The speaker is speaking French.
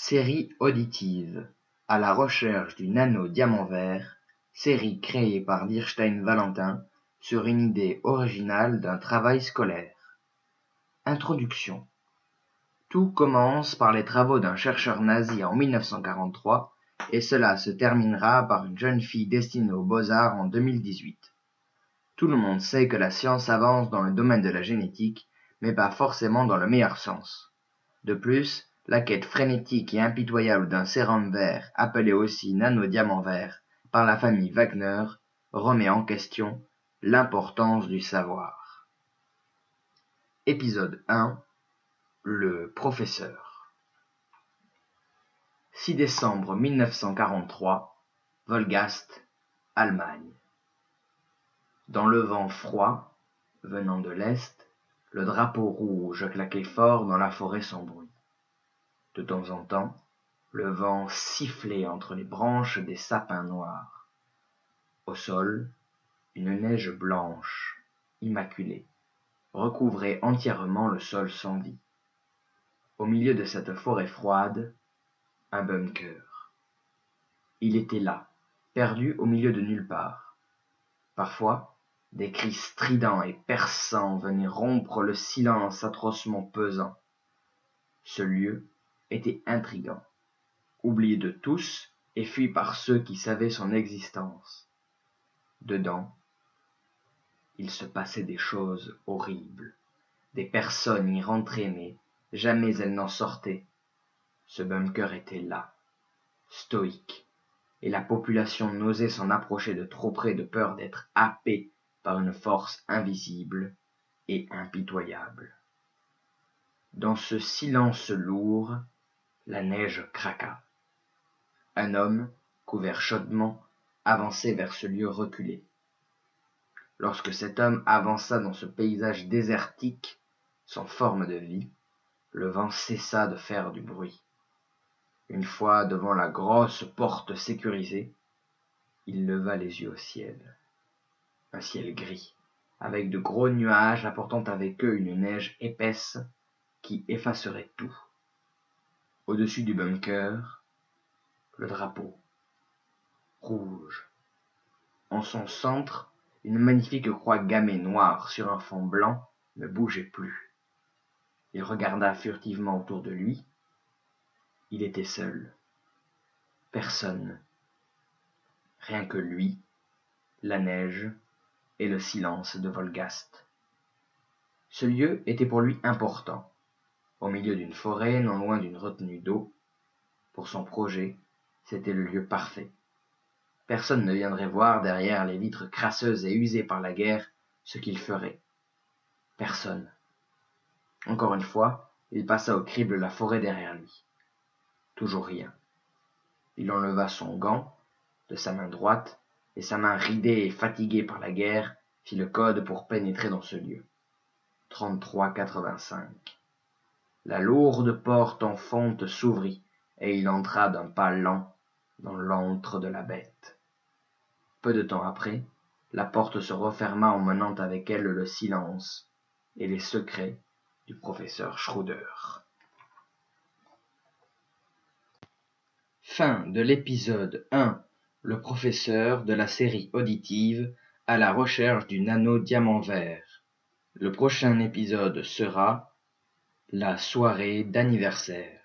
Série auditive, à la recherche du nano-diamant vert, série créée par Dierstein-Valentin sur une idée originale d'un travail scolaire. Introduction. Tout commence par les travaux d'un chercheur nazi en 1943 et cela se terminera par une jeune fille destinée aux beaux-arts en 2018. Tout le monde sait que la science avance dans le domaine de la génétique, mais pas forcément dans le meilleur sens. De plus, la quête frénétique et impitoyable d'un sérum vert, appelé aussi nano-diamant vert, par la famille Wagner, remet en question l'importance du savoir. Épisode 1. Le professeur. 6 décembre 1943, Wolgast, Allemagne. Dans le vent froid, venant de l'Est, le drapeau rouge claquait fort dans la forêt sans bruit. De temps en temps, le vent sifflait entre les branches des sapins noirs. Au sol, une neige blanche, immaculée, recouvrait entièrement le sol sans vie. Au milieu de cette forêt froide, un bunker. Il était là, perdu au milieu de nulle part. Parfois, des cris stridents et perçants venaient rompre le silence atrocement pesant. Ce lieu était intrigant, oublié de tous et fui par ceux qui savaient son existence. Dedans, il se passait des choses horribles. Des personnes y rentraient, mais jamais elles n'en sortaient. Ce bunker était là, stoïque, et la population n'osait s'en approcher de trop près de peur d'être happée par une force invisible et impitoyable. Dans ce silence lourd, la neige craqua. Un homme, couvert chaudement, avançait vers ce lieu reculé. Lorsque cet homme avança dans ce paysage désertique, sans forme de vie, le vent cessa de faire du bruit. Une fois devant la grosse porte sécurisée, il leva les yeux au ciel. Un ciel gris, avec de gros nuages apportant avec eux une neige épaisse qui effacerait tout. Au-dessus du bunker, le drapeau, rouge. En son centre, une magnifique croix gammée noire sur un fond blanc ne bougeait plus. Il regarda furtivement autour de lui. Il était seul. Personne. Rien que lui, la neige et le silence de Wolgast. Ce lieu était pour lui important. Au milieu d'une forêt, non loin d'une retenue d'eau. Pour son projet, c'était le lieu parfait. Personne ne viendrait voir derrière les vitres crasseuses et usées par la guerre ce qu'il ferait. Personne. Encore une fois, il passa au crible la forêt derrière lui. Toujours rien. Il enleva son gant de sa main droite, et sa main ridée et fatiguée par la guerre fit le code pour pénétrer dans ce lieu. 3385. La lourde porte en fonte s'ouvrit, et il entra d'un pas lent dans l'antre de la bête. Peu de temps après, la porte se referma emmenant avec elle le silence et les secrets du professeur Schroeder. Fin de l'épisode 1, le professeur de la série auditive à la recherche du nano-diamant vert. Le prochain épisode sera la soirée d'anniversaire.